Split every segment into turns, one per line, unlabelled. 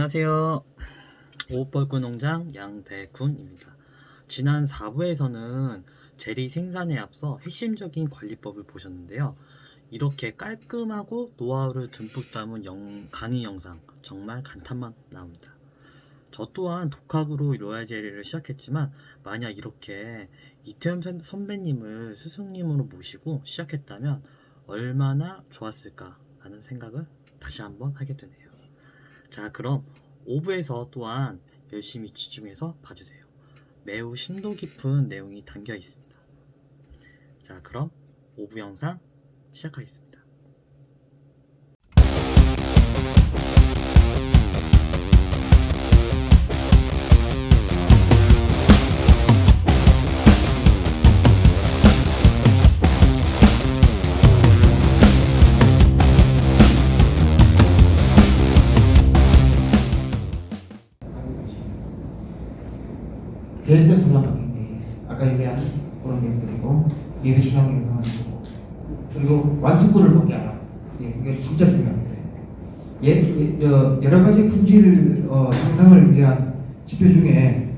안녕하세요. 오옷벌구 농장 양대군입니다. 지난 4부에서는 제리 생산에 앞서 핵심적인 관리법을 보셨는데요. 이렇게 깔끔하고 노하우를 듬뿍 담은 강의 영상 정말 감탄만 나옵니다. 저 또한 독학으로 로얄 제리를 시작했지만 만약 이렇게 이태현 선배님을 스승님으로 모시고 시작했다면 얼마나 좋았을까 하는 생각을 다시 한번 하게 되네요. 자, 그럼 5부에서 또한 열심히 집중해서 봐주세요. 매우 심도 깊은 내용이 담겨 있습니다. 자, 그럼 5부 영상 시작하겠습니다.
계획된 성장력인데 아까 얘기한 그런 내용들이고 예배 신앙 영상을 보고 그리고 완숙군을 먹게 하라. 이게 진짜 중요합니다. 여러 가지 품질 향상을 위한 지표 중에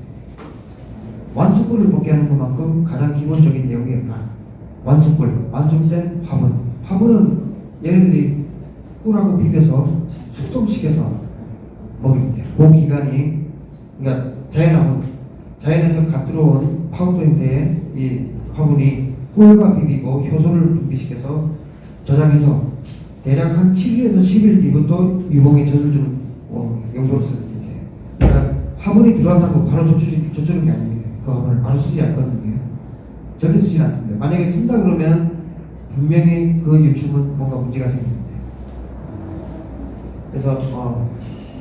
완숙군을 먹게 하는 것만큼 가장 기본적인 내용이 없다. 완숙굴, 완숙된 화분은 얘네들이 꿀하고 비벼서 숙성시켜서 먹입니다. 그 기간이 그러니까 자연에서 갓 들어온 파우더 형태의 이 화분이 꿀과 비비고 효소를 분비시켜서 저장해서 대략 한 7일에서 10일 뒤부터 유봉에 젖을 주는 용도로 쓰는 게. 그러니까 화분이 들어왔다고 바로 젖주는 게 아닙니다. 그 화분을 바로 쓰지 않거든요. 절대 쓰지 않습니다. 만약에 쓴다 그러면 분명히 그 유충은 뭔가 문제가 생깁니다. 그래서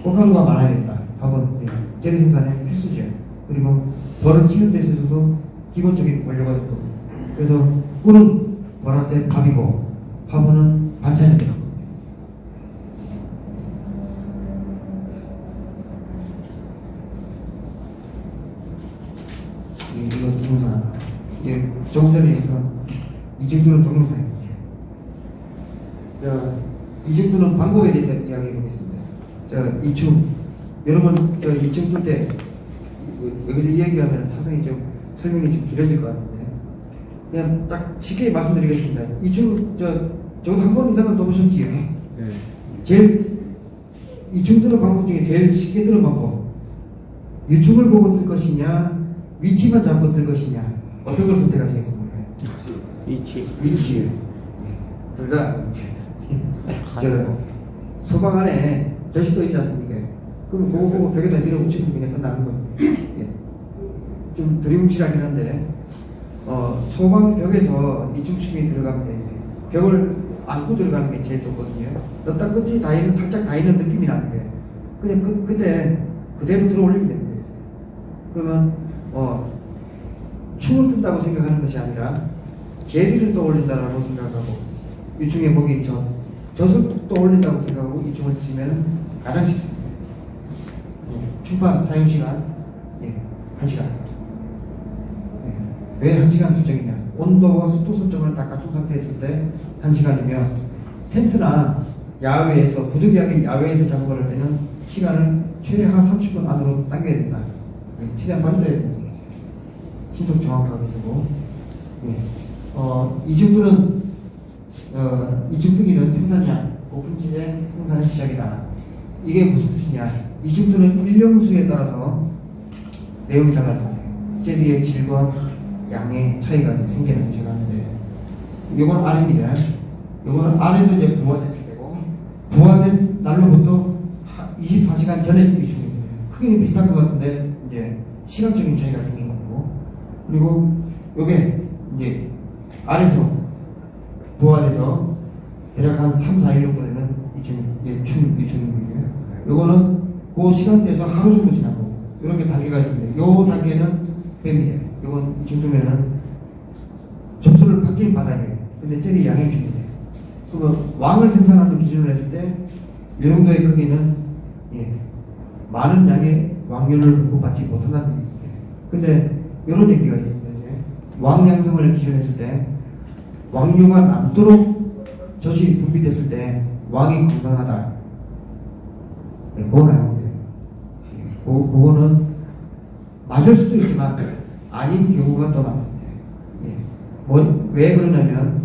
꽃가루가 많아야겠다. 화분 제리 생산에 필수죠. 그리고 벌을 키우는 데 있어서도 기본적인 원료가 될 겁니다. 그래서 꿀은 벌한테 밥이고 화분은 반찬이 될 겁니다. 이거 동영상 하나. 조금 전에 해서 이 정도는 동영상입니다. 이 정도는 방법에 대해서 이야기해 보겠습니다. 이충 여러분 이충 뜰 때 여기서 이야기하면 상당히 좀 설명이 좀 길어질 것 같은데 그냥 딱 쉽게 말씀드리겠습니다. 저도 한 번 이상은 떠보셨지요? 네. 제일 이충 뜨는 방법 중에 제일 쉽게 뜨는 방법, 유충을 보고 뜰 것이냐 위치만 잡고 뜰 것이냐 어떤 걸 선택하시겠습니까? 위치요. 그러니까 소방 안에 젖이 떠 있지 않습니까? 그럼 그거 보고 벽에다 밀어붙이면 그냥 끝나는 겁니다. 좀 두리뭉실하긴 한데 소방벽에서 이중침이 들어가면 이제 벽을 안고 들어가는 게 제일 좋거든요. 딱 끝이 살짝 다 있는 느낌이 나는데 그냥 그때 그대로 들어 올리면 됩니다. 그러면 춤을 뜬다고 생각하는 것이 아니라 제리를 떠올린다라고 생각하고 유충의 목이 젖을 떠올린다고 생각하고 이충을 드시면 가장 쉽습니다. 충판 사용시간 1시간. 왜 1시간 설정이냐? 온도와 습도 설정을 다 갖춘 상태에 있을 때 1시간이면 텐트나 야외에서 부득이하게 야외에서 작업을 할 때는 시간을 최하 30분 안으로 당겨야 된다. 최대한 빨리 돼야 된다. 신속 정확하게 되고 이중뜨기는 생산량, 고품질의 생산의 시작이다. 이게 무슨 뜻이냐? 이중뜨는 일령수에 따라서 내용이 달라집니다. 제리의 질과 양의 차이가 생기는 것이 하는데 이건 알입니다. 이거는 알에서 이제 부화됐을 때고 부화된 날로부터 24시간 전에 유충입니다. 크기는 비슷한 것 같은데 이제 시간적인 차이가 생긴 거고 그리고 이게 이제 알에서 부화돼서 대략 한 3, 4일 정도 되면 유충이고요. 요거는 그 시간대에서 하루 정도 지나고 이렇게 단계가 있습니다. 요 단계는 뺍니다. 요건 이 정도면은 접수를 받긴 받아요. 근데 제리 양행중입니다. 그러면 왕을 생산하는 기준을 했을 때 이 정도의 크기는 많은 양의 왕률을 공급받지 못한다는 얘기입니다. 근데 이런 얘기가 있습니다. 왕 양성을 기준했을 때 왕류가 남도록 젖이 분비됐을 때 왕이 건강하다. 그건 아닌데 그거는 맞을 수도 있지만 아닌 경우가 더 많습니다. 예. 왜 그러냐면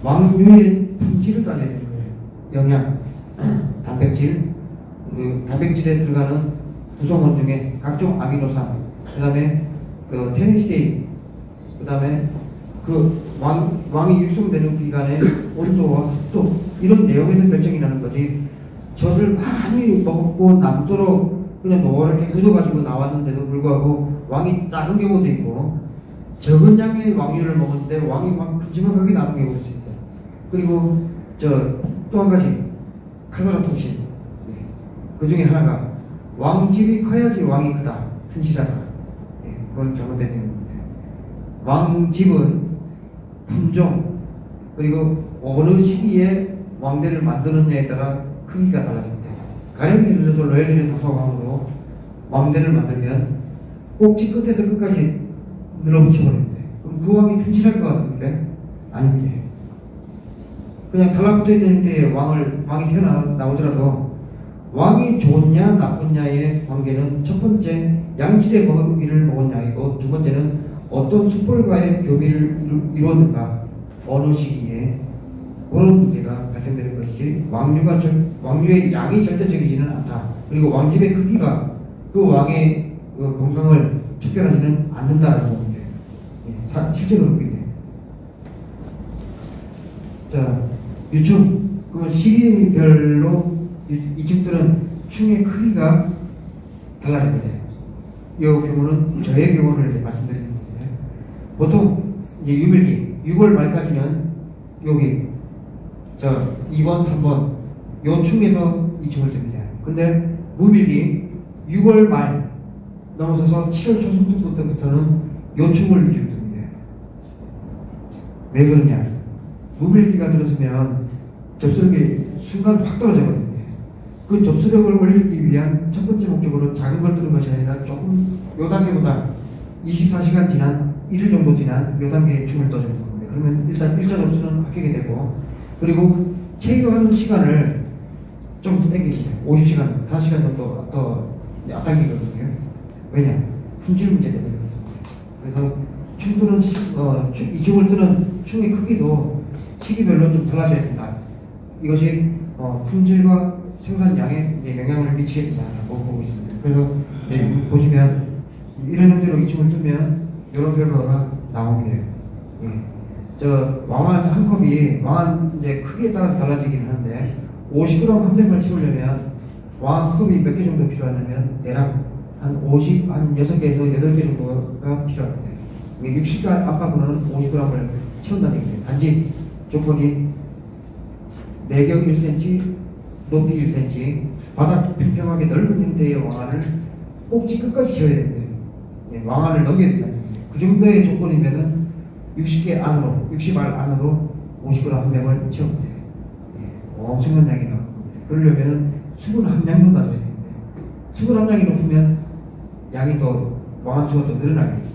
왕류의 품질을 따져야 되는 거예요. 영양, 단백질, 그 단백질에 들어가는 구성원 중에 각종 아미노산, 그 다음에 그 테니스데이, 그 다음에 그 왕이 육성되는 기간의 온도와 습도, 이런 내용에서 결정이 나는 거지. 젖을 많이 먹고 남도록 그냥 노랗게 굳어가지고 나왔는데도 불구하고 왕이 작은 경우도 있고, 적은 양의 왕류를 먹었는데 왕이 막 큼지막하게 나온 경우도 있습니다. 그리고 또 한 가지 카더라 통신, 그 중에 하나가 왕집이 커야지 왕이 크다, 튼실하다. 그건 잘못된 내용입니다. 왕집은 품종, 그리고 어느 시기에 왕대를 만드느냐에 따라 크기가 달라집니다. 가령 예를 들어서 로얄리리 다소왕으로 왕대를 만들면 꼭지 끝에서 끝까지 늘어붙여버립니다. 그럼 그 왕이 튼실할 것 같습니까? 아닙니다. 그냥 달라붙어 있는 형태의 왕이 태어나오더라도 왕이 좋냐 나쁘냐의 관계는 첫 번째 양질의 먹이를 먹은 양이고, 두 번째는 어떤 숯불과의 교미를 이루었는가, 어느 시기에, 그런 문제가 발생되는 것이지 왕류의 양이 절대적이지는 않다. 그리고 왕집의 크기가 그 왕의 그 건강을 척결하지는 않는다라는 겁니다. 실제로 그렇게 돼요. 자, 유충. 그러면 시기별로 이충들은 충의 크기가 달라집니다. 이 경우는 저의 경우를 말씀드리는 겁니다. 보통 이제 유밀기 6월 말까지는 여기 2번, 3번 요 충에서 이충을 듭니다. 근데 무밀기 6월 말 넘어서서 7월 초순부터는 요 충을 유지를 듭니다. 왜 그러냐? 무밀기가 들어서면 접수력이 순간 확 떨어져 버립니다. 그 접수력을 올리기 위한 첫 번째 목적으로 작은 걸 뜨는 것이 아니라 조금 요 단계보다 24시간 지난 1일 정도 지난 요 단계의 춤을 떠주는 겁니다. 그러면 일단 1차 접수는 합격이 되고, 그리고 체류하는 시간을 좀 더 당기죠. 50시간, 5시간 정도 더 앞당기거든요. 왜냐? 품질 문제 때문에 그렇습니다. 그래서 이중을 뜨는 충의 크기도 시기별로 좀 달라져야 된다. 이것이 품질과 생산량에 영향을 미치겠다라고 보고 있습니다. 그래서 보시면 이런 형태로 이충을 뜨면 이런 결과가 나옵니다. 왕한 한 컵이 왕한 이제 크기에 따라서 달라지긴 하는데 50g 한 병을 채우려면 왕한 컵이 몇 개 정도 필요하냐면 대략 한 6개에서 8개 정도가 필요합니다. 60가 아까보다는 50g을 채운다는 얘기예요. 단지 조건이 내경 1cm, 높이 1cm, 바닥 평평하게 넓은 형태의 왕안을 꼭지 끝까지 채워야 됩니다. 왕안을 넘겨야 된다는 얘기예요. 그 정도의 조건이면은 60개 안으로, 60알 안으로 50g 한 병을 채우면 돼요. 엄청난 양이 나옵니다. 그러려면은 수분 함량도 낮아야 됩니다. 수분 함량이 높으면 양이 더 왕안 수가 더 늘어나게 됩니다.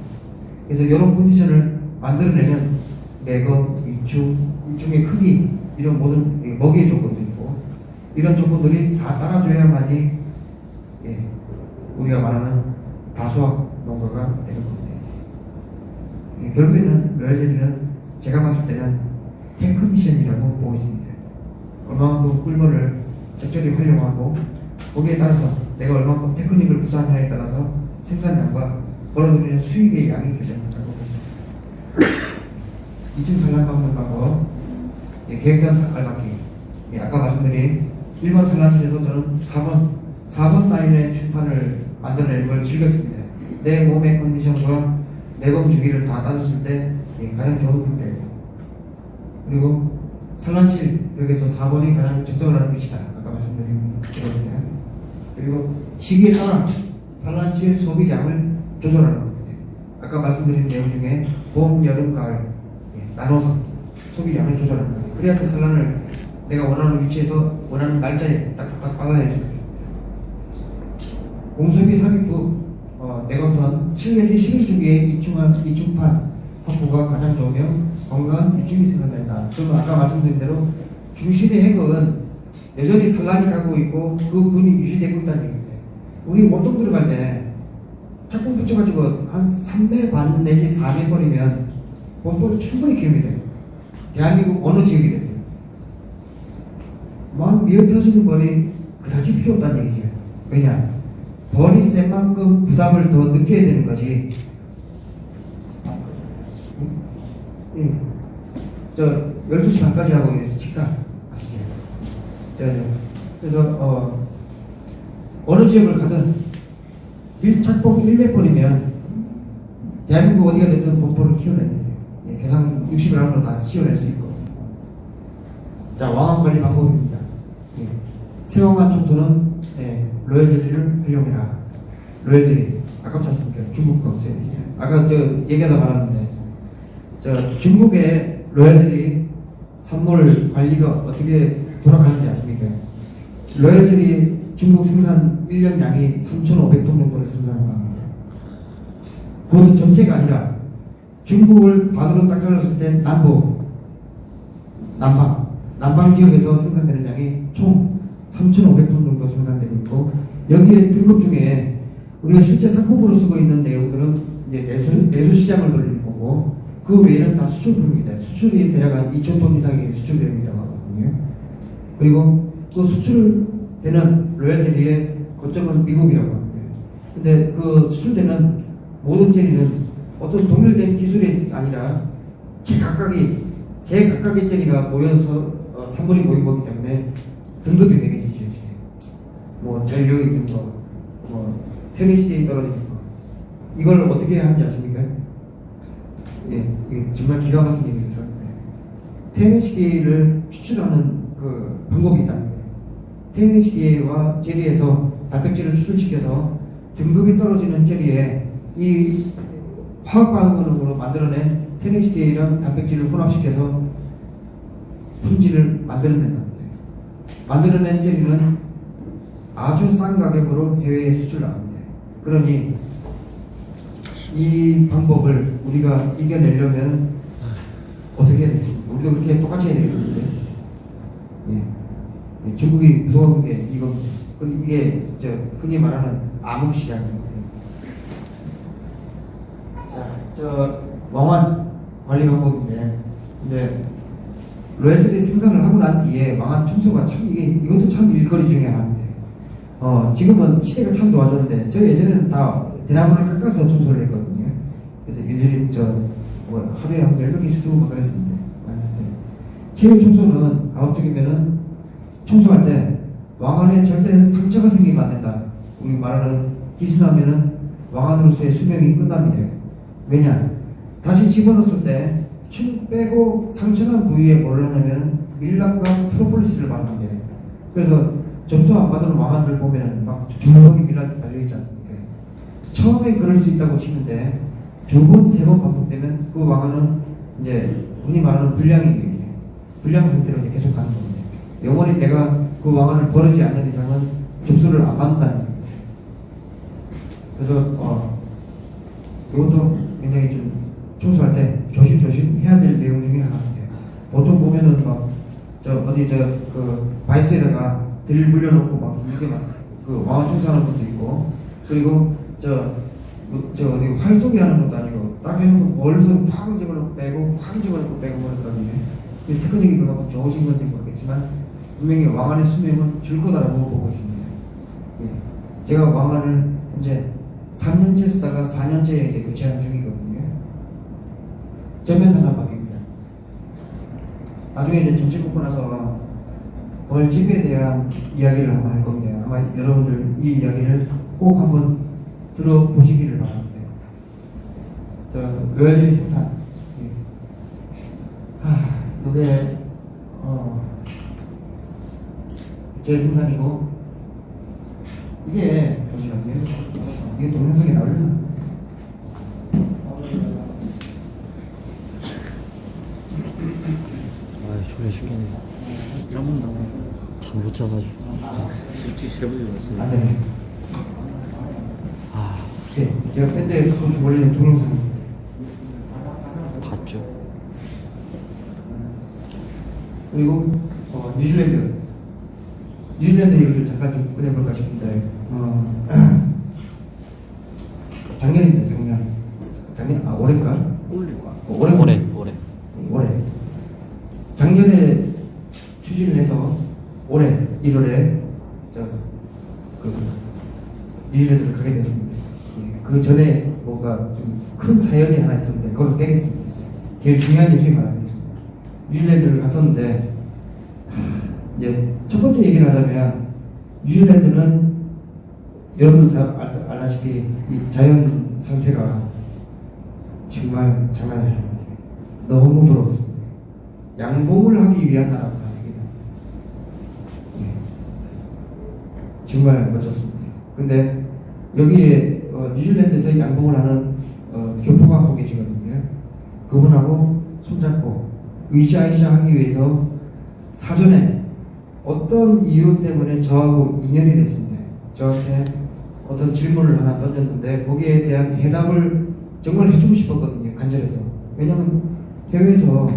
그래서 이런 컨디션을 만들어내는 내검, 이충의 크기, 이런 모든 먹이의 조건도 있고, 이런 조건들이 다 따라줘야만이 우리가 말하는 다수학 농가가 되는 겁니다. 결국에는 로얄젤리는 제가 봤을 때는 테크니션이라고 보고 있습니다. 얼마만큼 꿀벌을 적절히 활용하고, 거기에 따라서 내가 얼마만큼 테크닉을 구사하냐에 따라서 생산량과 벌어들이는 수익의 양이 결정된다고 봅니다. 이중 산란 방법 방법, 계획된 알박기. 아까 말씀드린 1번 산란실에서 저는 4번 라인의 출판을 만들어내는 걸 즐겼습니다. 내 몸의 컨디션과 내검 주기를 다 따졌을 때 가장 좋은 상태예요. 그리고 산란실 벽에서 4번이 가장 적절한 위치다. 아까 말씀드린 그겁니다. 그리고 시기에 따라 산란실 소비량을 조절하는 겁니다. 아까 말씀드린 내용 중에 봄, 여름, 가을 나눠서 소비량을 조절하는 겁니다. 그래야 그 산란을 내가 원하는 위치에서 원하는 날짜에 딱딱딱 받아낼 수 있습니다. 공소비 삽입 후 내검턴 7 내지 11주기의 이충판 확보가 가장 좋으며 건강한 유충이 생산된다. 그러면 아까 말씀드린 대로 중심의 핵은 여전히 산란이 가고 있고 그 군이 유지되고 있다는 얘기입니다. 우리 원동 들어갈 때 착공 붙여가지고 한 3매 반 내지 4매 버리면 본보를 충분히 키우게 돼요. 대한민국 어느 지역이 돼요. 막 미어터지는 벌이 그다지 필요 없다는 얘기예요. 왜냐? 벌이 센 만큼 부담을 더 느껴야 되는 거지. 저 12시 반까지 하고 식사 아시죠? 그래서 어느 지역을 가든 밀착봉 1매벌이면 대한민국 어디가 됐든 본보를 키워내야 돼요. 계산 60을 하면 다 씌워낼 수 있고. 자, 왕한 관리 방법입니다. 새왕한 청소는 로열젤리를 활용해라. 로열젤리 아깝지 않습니까? 중국 거 써야 돼요. 아까 저 얘기하다 말았는데 중국의 로열젤리 산물 관리가 어떻게 돌아가는지 아십니까? 로열젤리 중국 생산 1년 양이 3,500톤 정도를 생산하는 겁니다. 그것도 전체가 아니라 중국을 반으로 딱 잘랐을 때 남방 지역에서 생산되는 양이 총 3,500톤 정도 생산되고 있고, 여기에 등급 중에 우리가 실제 상품으로 쓰고 있는 내용들은 이제 내수 시장을 돌리는 거고, 그 외에는 다 수출품입니다. 수출이 대략 한 2,000톤 이상이 수출됩니다. 그리고 그 수출되는 로열젤리의 거점은 미국이라고 합니다. 근데 그 수출되는 모든 젤리는 어떤 동일된 기술이 아니라 제각각의 젤리가 모여서 산물이 모인 거기 때문에 등급이 매겨지죠. 뭐 잔류 있는 거, 뭐 테니시대에 떨어지는 거, 이걸 어떻게 하는지 아십니까? 이게 정말 기가 막힌 얘기를 들었는데, 테니시대를 추출하는 그 방법이 있답니다. 테니시대와 젤리에서 단백질을 추출시켜서 등급이 떨어지는 젤리에 이 화학 반응으로 만들어낸 테니시대랑 단백질을 혼합시켜서 품질을 만들어낸답니다. 만들어낸 젤리는 아주 싼 가격으로 해외에 수출합니다. 그러니 이 방법을 우리가 이겨내려면 어떻게 해야 되겠습니까? 우리도 그렇게 똑같이 해야 되겠습니다. 중국이 무서운 게 이겁니다. 그리고 이게 흔히 말하는 암흑시장입니다. 자, 왕환 관리 방법인데, 이제 로열젤리 생산을 하고 난 뒤에 왕환 청소가 참 이것도 참 일거리 중에 하나인데, 지금은 시대가 참 좋아졌는데, 저 예전에는 다 대나무를 깎아서 청소를 했거든요. 그래서 일일이 하루에 한 10개씩 쓰고 막 그랬습니다. 체육 청소는 가급적이면은 청소할 때 왕환에 절대 상처가 생기면 안 된다. 우리 말하는 기스나면은 왕환으로서의 수명이 끝납니다. 왜냐? 다시 집어넣었을 때 충 빼고 상처난 부위에 뭘 하냐면 밀랍과 프로폴리스를 바릅니다. 그래서 점수 안 받은 왕환들 보면은 막 주먹이 밀랍이 달려있지 않습니까? 처음에 그럴 수 있다고 치는데 2번, 3번 반복되면 그 왕환은 이제 흔히 말하는 불량 상태로 이제 계속 가는 겁니다. 영원히 내가 그 왕환을 버리지 않는 이상은 점수를 안 받는다는 겁니다. 그래서 이것도 굉장히 좀 청소할 때 조심조심 해야 될 내용 중에 하나인데, 보통 보면은 그 바이스에다가 드릴 물려놓고 막 이렇게 그 왕환 청소하는 것도 있고, 그리고 어디 활 쏘기 하는 것도 아니고 딱 해놓고 멀리서 팍 집어넣고 빼고 팍 집어넣고 빼고 그러거든요. 테크닉이 그만큼 좋으신 건지 모르겠지만 분명히 왕환의 수명은 줄 거다라고 보고 있습니다. 제가 왕환을 이제 3년째 쓰다가 4년째 이제 교체하는 중이거든요. 전면산 한방입니다. 나중에 이제 정식 뽑고 나서 벌집에 대한 이야기를 한번 할 겁니다. 아마 여러분들 이 이야기를 꼭 한번 들어보시기를 바랍니다. 로열젤리 생산. 이게 제 생산이고, 이게 잠시만요. 이게 동영상이 나오려나?
졸려 죽겠네. 잠못 자가지고. 일찍 새벽에 왔어요.
안 되네. 네, 제가 밴드에 가끔씩 올리는 동영상
봤죠.
그리고 뉴질랜드 얘기를 잠깐 좀 꺼내볼까 싶은데, 올해인가?
올해.
올해. 작년에 추진을 해서 올해 1월에 그 뉴질랜드를 가게 됐습니다. 예, 그 전에 뭔가 좀 큰 사연이 하나 있었는데 그걸 빼겠습니다. 제일 중요한 얘기만 하겠습니다. 뉴질랜드를 갔었는데 이제 첫 번째 얘기를 하자면 뉴질랜드는 여러분도 잘 알다시피 이 자연 상태가 정말 장난이 아닙니다. 너무 부러웠습니다. 양봉을 하기 위한 나라구나. 예. 정말 멋졌습니다. 근데 여기에 뉴질랜드에서 양봉을 하는 교포가 한 분 계시거든요. 그분하고 손잡고 의자이자 하기 위해서 사전에 어떤 이유 때문에 저하고 인연이 됐습니다. 저한테 어떤 질문을 하나 던졌는데 거기에 대한 해답을 정말 해주고 싶었거든요. 간절해서. 왜냐면 해외에서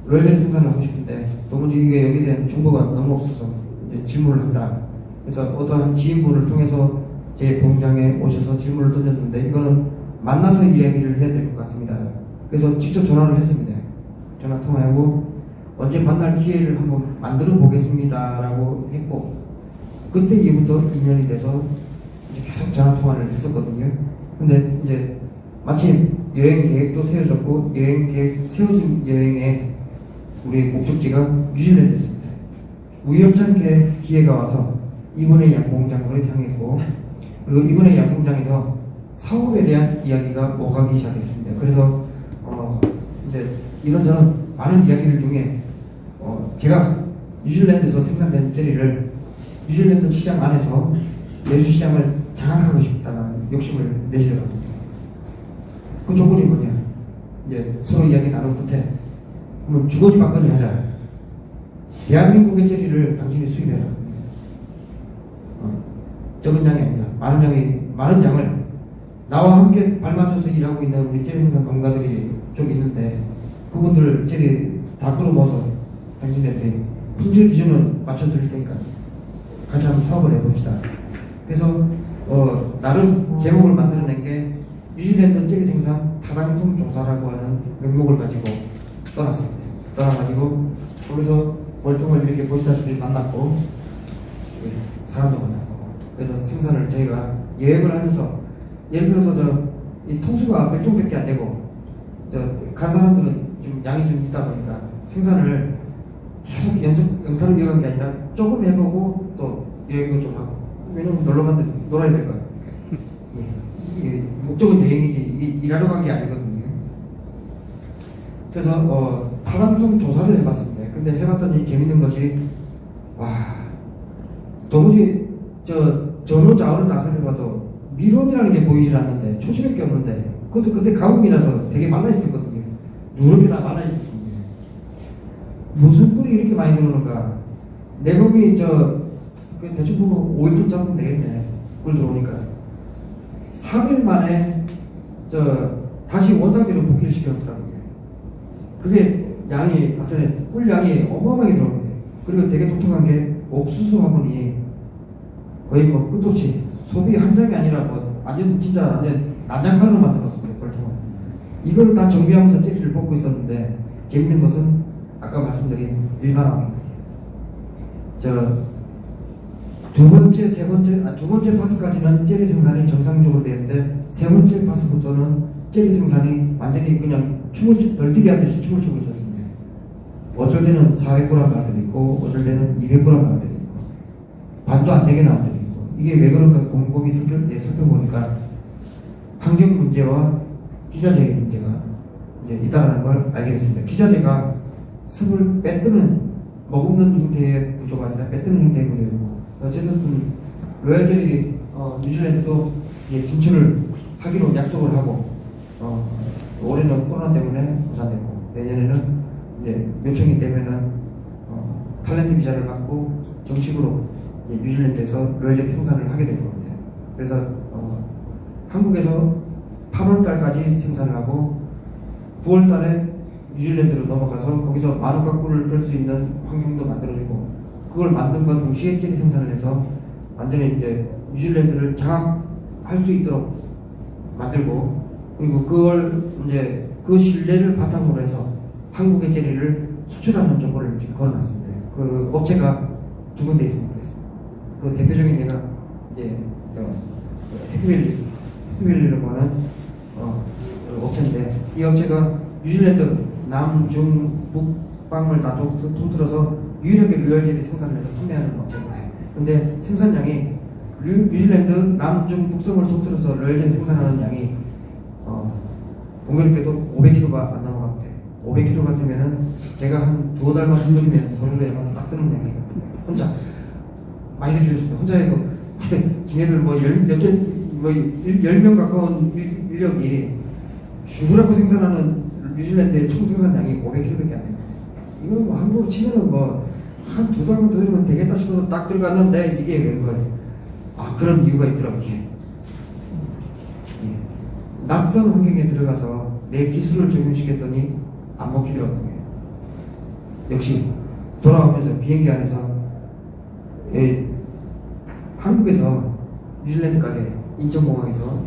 로열젤리 생산을 하고 싶은데 도무지 이게 여기에 대한 정보가 너무 없어서 이제 질문을 한다. 그래서 어떠한 지인분을 통해서 제 공장에 오셔서 질문을 던졌는데 이거는 만나서 이야기를 해야 될 것 같습니다. 그래서 직접 전화를 했습니다. 전화 통화하고 언제 만날 기회를 한번 만들어 보겠습니다 라고 했고 그때 이후부터 인연이 돼서 이제 계속 전화 통화를 했었거든요. 근데 이제 마침 여행 계획도 세워졌고 여행 계획 세워진 여행에 우리 목적지가 뉴질랜드였습니다. 우연찮게 기회가 와서 이번의 양봉장으로 향했고 그리고 이번의 양봉장에서 사업에 대한 이야기가 오가기 시작했습니다. 그래서 이제 이런저런 많은 이야기들 중에 제가 뉴질랜드에서 생산된 젤리를 뉴질랜드 시장 안에서 내수 시장을 장악하고 싶다는 욕심을 내시더라고요. 그 조건이 뭐냐? 이제 서로 이야기 나눈 끝에 한번 주거니 받거니 하자. 대한민국의 젤리를 당신이 수입해라. 적은 양이 아니다. 많은 양을 나와 함께 발맞춰서 일하고 있는 우리 젤리 생산 농가들이 좀 있는데 그분들 젤리 다 끌어모아서 당신들이 품질 기준은 맞춰드릴 테니까 같이 한번 사업을 해봅시다. 그래서 나름 제목을 만들어낸 게 뉴질랜드 젤리 생산 타당성 조사라고 하는 명목을 가지고 떠났습니다. 떠나가지고 거기서 월통을 이렇게 보시다시피 만났고 사람도 만났고 그래서 생산을 저희가 여행을 하면서 예를 들어서 이 통수가 100통밖에 안 되고 간 사람들은 좀 양이 좀 있다 보니까 생산을 계속 영타로 이어간 게 아니라 조금 해보고 또 여행도 좀 하고 왜냐면 놀아야 될 거예요. 이게 목적은 여행이지 이게 일하러 간 게 아니거든요. 그래서 타당성 조사를 해봤습니다. 근데 해봤더니 재밌는 것이 도무지 전후 좌우를 다 살펴봐도 미론이라는 게 보이질 않는데 초심밖에 없는데 그것도 그때 가뭄이라서 되게 말라 있었거든요. 누렇게 다 말라 있었습니다. 무슨 꿀이 이렇게 많이 들어오는가? 내금이 대충 보고 5일도 잡으면 되겠네. 꿀 들어오니까 3일 만에 다시 원상태로 복귀를 시켰더라고요. 그게 양이 하여튼 꿀 양이 어마어마하게 들어옵니다. 그리고 되게 독특한 게 옥수수 화분이 거의 뭐 끝도 없이 소비 한 장이 아니라 완전 난장판으로 만들었습니다. 벌통을. 이걸 다 정비하면서 젤리를 뽑고 있었는데 재밌는 것은 아까 말씀드린 일반화입니다. 두 번째 파스까지는 젤리 생산이 정상적으로 되는데 세 번째 파스부터는 젤리 생산이 완전히 그냥 널뛰기 하듯이 춤을 추고 있었습니다. 어쩔 때는 400g 나올 때도 있고 어쩔 때는 200g 나올 때도 있고 반도 안 되게 나올 때도 있고 이게 왜 그런가 곰곰이 살펴보니까 환경 문제와 기자재의 문제가 이제 있다는 걸 알게 됐습니다. 기자재가 습을 빼뜨는 머금는 형태의 구조가 아니라 빼뜨는 형태의 구조이고 어쨌든 로열젤리 뉴질랜드도 진출을 하기로 약속을 하고 올해는 코로나 때문에 무산됐고 내년에는 이제 요청이 되면은 탤런트 비자를 받고 정식으로 뉴질랜드에서 로열젤리 생산을 하게 될 겁니다. 그래서 한국에서 8월 달까지 생산을 하고 9월 달에 뉴질랜드로 넘어가서 거기서 마누카 꿀을 뜰 수 있는 환경도 만들어주고 그걸 만든 건 동시에 젤리 생산을 해서 완전히 이제 뉴질랜드를 장악할 수 있도록 만들고 그리고 그걸 이제 그 신뢰를 바탕으로 해서 한국의 제리를 수출하는 조건을 지금 걸어놨습니다. 그 업체가 두 군데 있습니다. 그 대표적인 예가 이제 해피밸리라고 하는 업체인데, 이 업체가 뉴질랜드 남중북방을 다 통틀어서 유일하게 류열젤리 생산을 해서 판매하는 업체입니다. 근데 생산량이 뉴질랜드 남중북성을 통틀어서 류열젤리 생산하는 양이 공교롭게도 500kg가 안 넘어갑니다. 500kg 같으면은 제가 한 두어 달만 힘들면 그 정도 양은 딱 뜨는 양이거든요. 혼자 많이 드리겠습니다. 혼자 해도 지네들 뭐 10명 가까운 인력이 죽으라고 생산하는 뉴질랜드의 총 생산량이 500kg밖에 안 됩니다. 이거 뭐 한국으로 치면은 뭐 한 두 달만 더 들으면 되겠다 싶어서 딱 들어갔는데 이게 웬걸? 아, 그런 이유가 있더라고요. 예. 낯선 환경에 들어가서 내 기술을 적용시켰더니 안 먹히더라고요. 역시 돌아오면서 비행기 안에서 한국에서 뉴질랜드까지 인천공항에서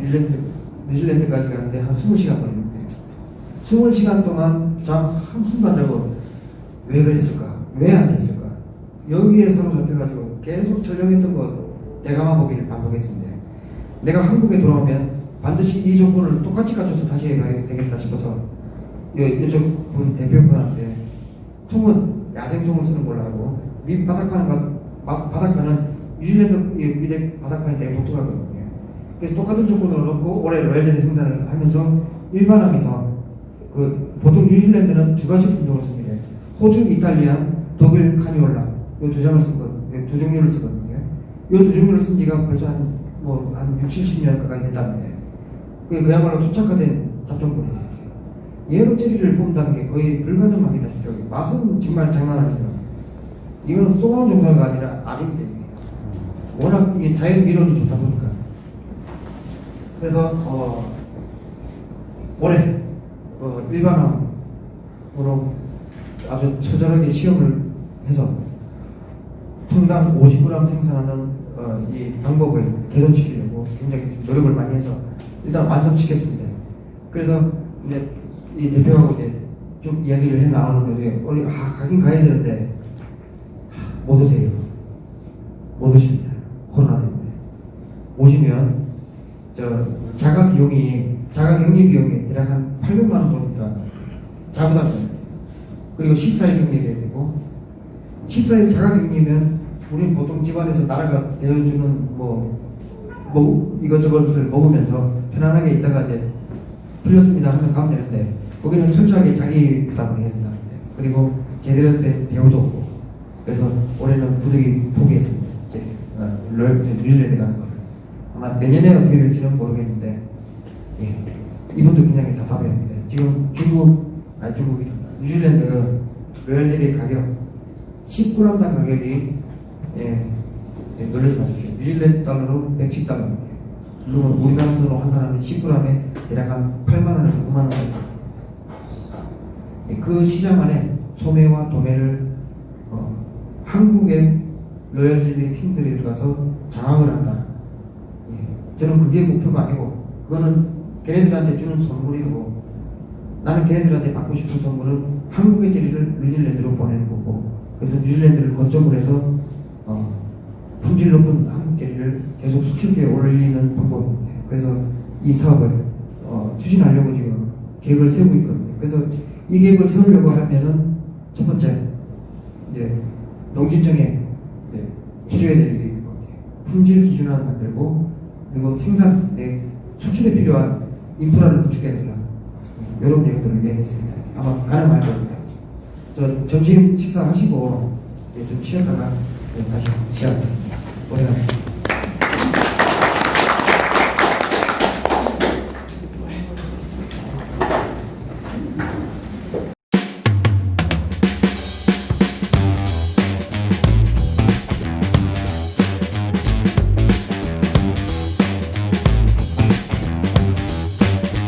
뉴질랜드까지 가는데 한 20시간 걸립니다. 20시간 동안 잠 한숨도 안 자고 왜 그랬을까? 왜 안 됐을까? 여기에 사로잡혀가지고 계속 전령했던 거 대감아 보기를 반복했습니다. 내가 한국에 돌아오면 반드시 이 조건을 똑같이 갖춰서 다시 해봐야 되겠다 싶어서 이쪽 분 대표분한테 통은 야생통을 쓰는 걸로 하고 밑 바닥판은 뉴질랜드 밑에 바닥판이 되게 독특하거든요. 그래서 똑같은 조건으로 놓고 올해 로얄젤리 생산을 하면서 일반항에서 보통 뉴질랜드는 두 가지 품종을 씁니다. 호주 이탈리안, 독일 카니올라, 이 두 종류를 쓰거든요. 이 두 종류를 쓴 지가 벌써 한 60, 70년 가까이 됐다는데 그야말로 토착화된 잡종군이에요. 얘로 체리를 뽑는다는 게 거의 불가능하겠다 싶더라고요. 맛은 정말 장난 아니에요. 이거는 쏘는 정도가 아니라 아닌데 워낙 이게 자연 밀원이 좋다 보니까. 그래서 올해 일반항으로 아주 처절하게 시험을 해서 통당 50g 생산하는 이 방법을 개선시키려고 굉장히 좀 노력을 많이 해서 일단 완성시켰습니다. 그래서 이제 이 대표하고 이제 쭉 이야기를 해 나오는데 우리 가긴 가야 되는데 못 오세요. 못 오십니다. 코로나 때문에. 오시면 자가 격리 비용이 대략 한 800만 원 정도 들어갑니다. 자부담입니다. 그리고 14일 격리돼야 되고 14일 자가 격리면 우리는 보통 집안에서 나라가 대여주는 이것저것을 먹으면서 편안하게 있다가 이제 풀렸습니다 하면 가면 되는데 거기는 철저하게 자기 부담을 해야 된다. 그리고 제대로 된 대우도 없고 그래서 올해는 부득이 포기했습니다. 뉴질랜드 가는 거를. 아마 내년에 어떻게 될지는 모르겠는데 이분도 굉장히 답답해합니다. 지금 뉴질랜드 로얄젤리 가격 10g당 가격이 놀라지 마십시오. 뉴질랜드 달러로 110달러입니다. 그러면 우리나라 돈으로 환산하면 10g에 대략 한 8만원에서 9만원 정도. 그 시장 안에 소매와 도매를 한국의 로얄젤리 팀들이 들어가서 장악을 한다. 저는 그게 목표가 아니고 그거는 걔네들한테 주는 선물이고 나는 걔네들한테 받고 싶은 선물은 한국의 젤리를 뉴질랜드로 보내는 거고 그래서 뉴질랜드를 거점으로 해서 품질 높은 한국 젤리를 계속 수출기에 올리는 방법입니다. 그래서 이 사업을 추진하려고 지금 계획을 세우고 있거든요. 그래서 이 계획을 세우려고 하면은 첫 번째 이제 농진청에 해줘야 될 일이 있는 것 같아요. 품질 기준안을 만들고 그리고 수출에 필요한 인프라를 구축해야 된다. 이런 내용들을 이야기했습니다. 아마 가능할 겁니다. 점심 식사하시고 좀 쉬었다가 다시 시작하겠습니다. 고생하셨습니다.